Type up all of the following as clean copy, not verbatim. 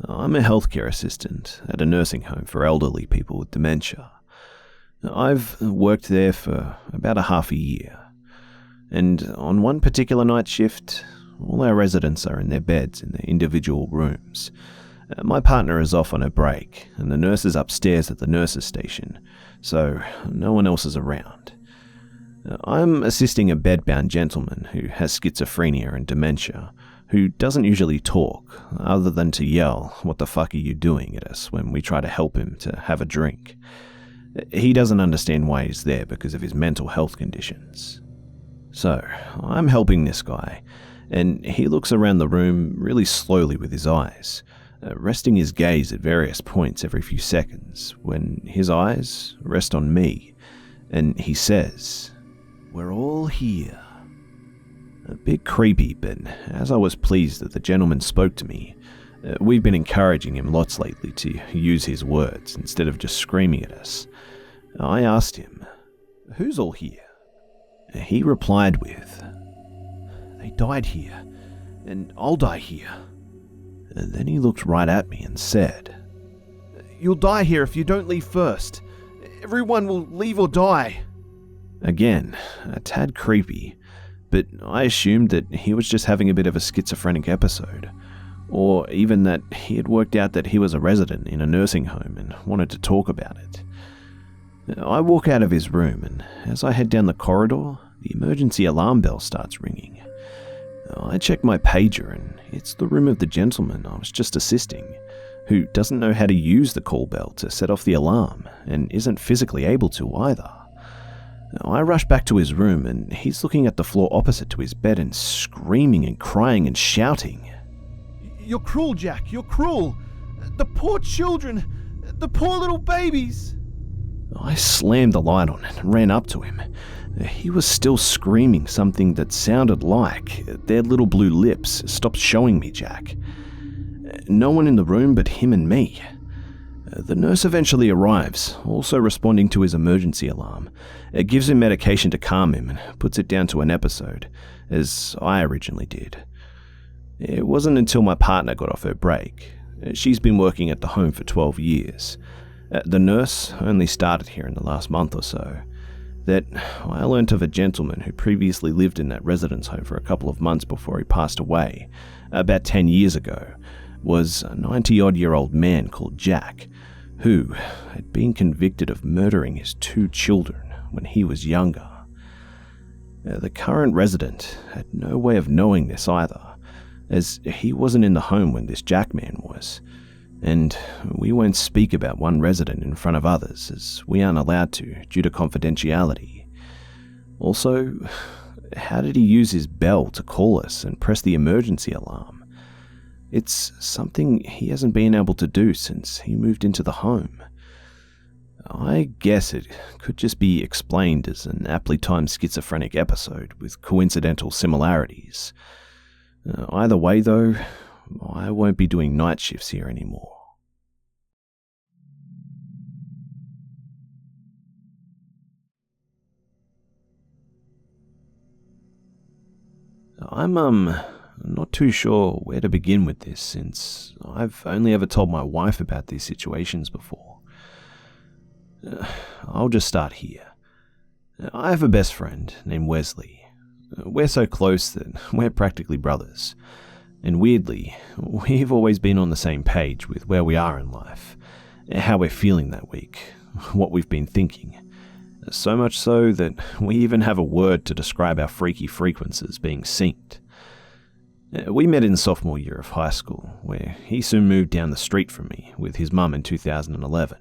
I'm a healthcare assistant at a nursing home for elderly people with dementia. I've worked there for about a half a year, and on one particular night shift, all our residents are in their beds in their individual rooms. My partner is off on a break, and the nurse is upstairs at the nurses' station, so no one else is around. I'm assisting a bedbound gentleman who has schizophrenia and dementia, who doesn't usually talk, other than to yell, "What the fuck are you doing?" at us when we try to help him to have a drink. He doesn't understand why he's there because of his mental health conditions. So, I'm helping this guy, and he looks around the room really slowly with his eyes, resting his gaze at various points every few seconds, when his eyes rest on me, and he says, "We're all here." A bit creepy, but as I was pleased that the gentleman spoke to me, we've been encouraging him lots lately to use his words instead of just screaming at us. I asked him, "Who's all here?" He replied with, "They died here, and I'll die here." And then he looked right at me and said, "You'll die here if you don't leave first. Everyone will leave or die." Again, a tad creepy, but I assumed that he was just having a bit of a schizophrenic episode, or even that he had worked out that he was a resident in a nursing home and wanted to talk about it. I walk out of his room, and as I head down the corridor, the emergency alarm bell starts ringing. I check my pager, and it's the room of the gentleman I was just assisting, who doesn't know how to use the call bell to set off the alarm, and isn't physically able to either. I rush back to his room, and he's looking at the floor opposite to his bed and screaming and crying and shouting. "You're cruel, Jack, you're cruel! The poor children! The poor little babies!" I slammed the light on and ran up to him. He was still screaming something that sounded like, "Their little blue lips, stop showing me, Jack." No one in the room but him and me. The nurse eventually arrives, also responding to his emergency alarm. It gives him medication to calm him and puts it down to an episode, as I originally did. It wasn't until my partner got off her break. She's been working at the home for 12 years. The nurse only started here in the last month or so, that I learnt of a gentleman who previously lived in that residence home for a couple of months before he passed away, about 10 years ago, was a 90-odd-year-old man called Jack, who had been convicted of murdering his 2 children when he was younger. The current resident had no way of knowing this either, as he wasn't in the home when this Jack man was, and we won't speak about one resident in front of others, as we aren't allowed to due to confidentiality. Also, how did he use his bell to call us and press the emergency alarm? It's something he hasn't been able to do since he moved into the home. I guess it could just be explained as an aptly timed schizophrenic episode with coincidental similarities. Either way though, I won't be doing night shifts here anymore. I'm not too sure where to begin with this, since I've only ever told my wife about these situations before. I'll just start here. I have a best friend named Wesley. We're so close that we're practically brothers. And weirdly, we've always been on the same page with where we are in life, how we're feeling that week, what we've been thinking. So much so that we even have a word to describe our freaky frequencies being synced. We met in sophomore year of high school, where he soon moved down the street from me with his mum in 2011.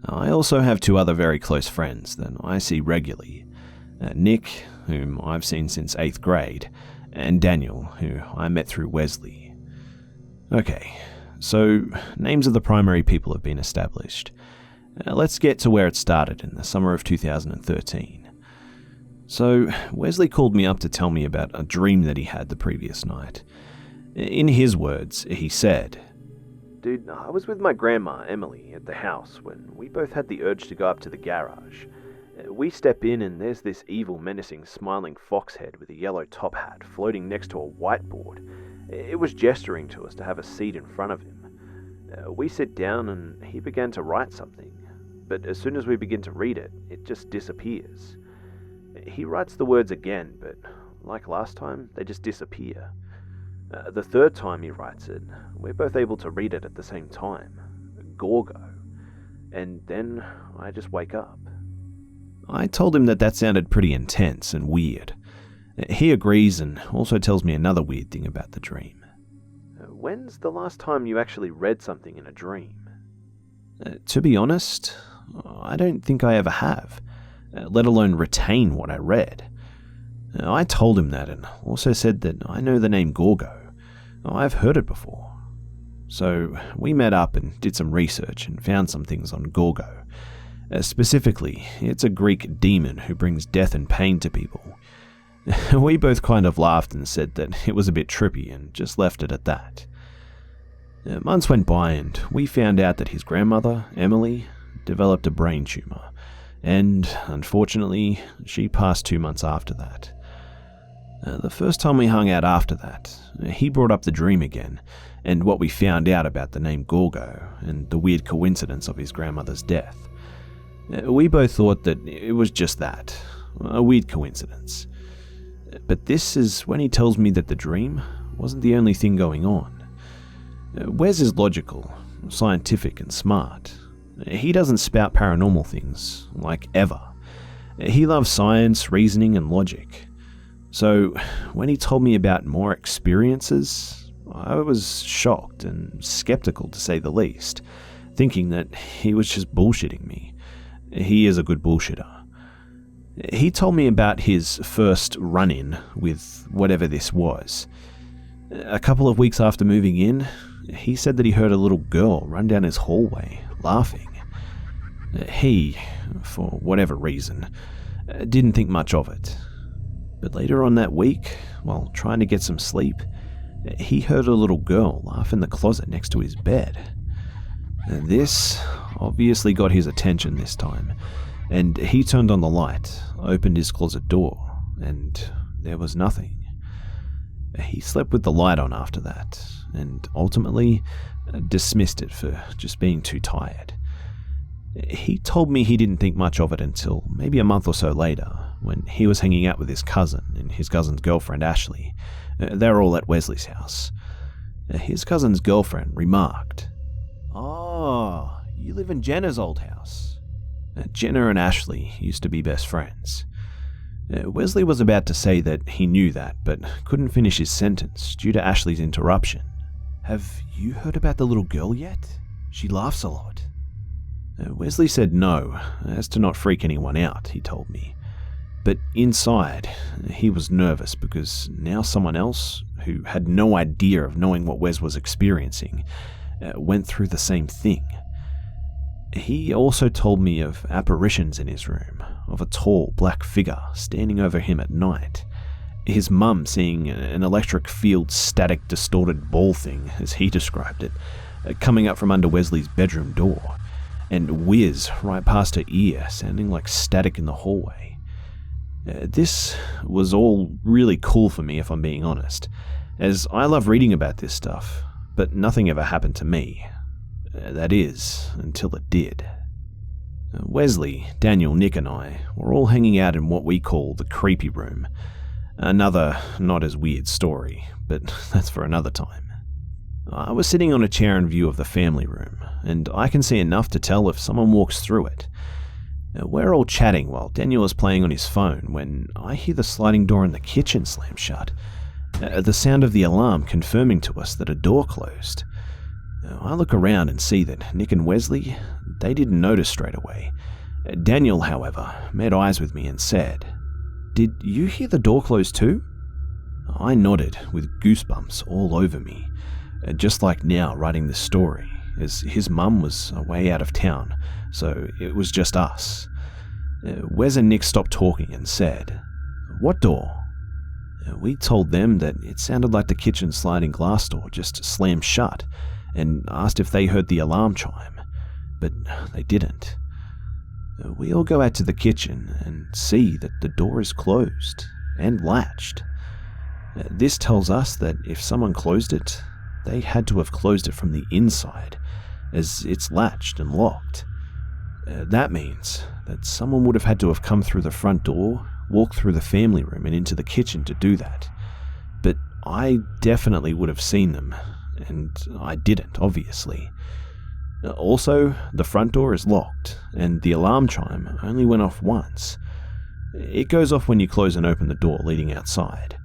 I also have 2 other very close friends that I see regularly. Nick, whom I've seen since 8th grade, and Daniel, who I met through Wesley. Okay, so names of the primary people have been established. Let's get to where it started in the summer of 2013. So, Wesley called me up to tell me about a dream that he had the previous night. In his words, he said, "Dude, I was with my grandma, Emily, at the house when we both had the urge to go up to the garage. We step in and there's this evil, menacing, smiling fox head with a yellow top hat floating next to a whiteboard. It was gesturing to us to have a seat in front of him. We sit down and he began to write something, but as soon as we begin to read it, it just disappears. He writes the words again, but like last time, they just disappear. The third time he writes it, we're both able to read it at the same time. Gorgo. And then I just wake up. I told him that sounded pretty intense and weird. He agrees and also tells me another weird thing about the dream. When's the last time you actually read something in a dream? To be honest, I don't think I ever have, let alone retain what I read. I told him that and also said that I know the name Gorgo. I've heard it before. So we met up and did some research and found some things on Gorgo. Specifically, it's a Greek demon who brings death and pain to people. We both kind of laughed and said that it was a bit trippy and just left it at that. Months went by and we found out that his grandmother, Emily, developed a brain tumor, and unfortunately, she passed 2 months after that. The first time we hung out after that, he brought up the dream again, and what we found out about the name Gorgo, and the weird coincidence of his grandmother's death. We both thought that it was just that, a weird coincidence. But this is when he tells me that the dream wasn't the only thing going on. Wes is logical, scientific and smart. He doesn't spout paranormal things, like ever. He loves science, reasoning and logic. So when he told me about more experiences, I was shocked and skeptical to say the least, thinking that he was just bullshitting me. He is a good bullshitter. He told me about his first run-in with whatever this was. A couple of weeks after moving in, he said that he heard a little girl run down his hallway, laughing. He, for whatever reason, didn't think much of it. But later on that week, while trying to get some sleep, he heard a little girl laugh in the closet next to his bed. This obviously got his attention this time, and he turned on the light, opened his closet door, and there was nothing. He slept with the light on after that, and ultimately dismissed it for just being too tired. He told me he didn't think much of it until maybe a month or so later, when he was hanging out with his cousin and his cousin's girlfriend Ashley. They were all at Wesley's house. His cousin's girlfriend remarked, "Oh, you live in Jenna's old house." Jenna and Ashley used to be best friends. Wesley was about to say that he knew that, but couldn't finish his sentence due to Ashley's interruption. "Have you heard about the little girl yet? She laughs a lot." Wesley said no, as to not freak anyone out, he told me. But inside, he was nervous because now someone else, who had no idea of knowing what Wes was experiencing, went through the same thing. He also told me of apparitions in his room, of a tall black figure standing over him at night, his mum seeing an electric field static distorted ball thing, as he described it, coming up from under Wesley's bedroom door, and whiz right past her ear, sounding like static in the hallway. This was all really cool for me, if I'm being honest, as I love reading about this stuff, but nothing ever happened to me. That is, until it did. Wesley, Daniel, Nick and I were all hanging out in what we call the creepy room. Another not as weird story, but that's for another time. I was sitting on a chair in view of the family room, and I can see enough to tell if someone walks through it. We're all chatting while Daniel is playing on his phone when I hear the sliding door in the kitchen slam shut, the sound of the alarm confirming to us that a door closed. I look around and see that Nick and Wesley, they didn't notice straight away. Daniel, however, met eyes with me and said, "Did you hear the door close too?" I nodded with goosebumps all over me, just like now writing this story, as his mum was away out of town, so it was just us. Wes and Nick stopped talking and said, "What door?" We told them that it sounded like the kitchen sliding glass door just slammed shut, and asked if they heard the alarm chime, but they didn't. We all go out to the kitchen and see that the door is closed and latched. This tells us that if someone closed it, they had to have closed it from the inside, as it's latched and locked. That means that someone would have had to have come through the front door, walked through the family room and into the kitchen to do that. But I definitely would have seen them, and I didn't, obviously. Also, the front door is locked, and the alarm chime only went off once. It goes off when you close and open the door leading outside.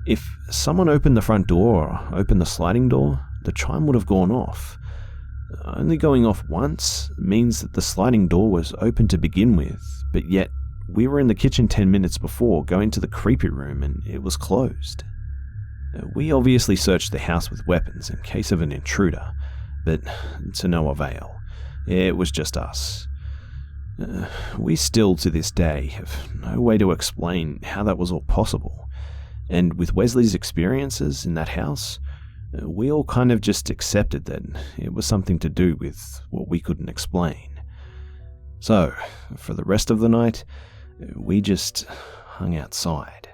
If someone opened the front door or opened the sliding door, the chime would have gone off. Only going off once means that the sliding door was open to begin with, but yet we were in the kitchen 10 minutes before going to the creepy room and it was closed. We obviously searched the house with weapons in case of an intruder, but to no avail. It was just us. We still, to this day, have no way to explain how that was all possible. And with Wesley's experiences in that house, we all kind of just accepted that it was something to do with what we couldn't explain. So, for the rest of the night, we just hung outside.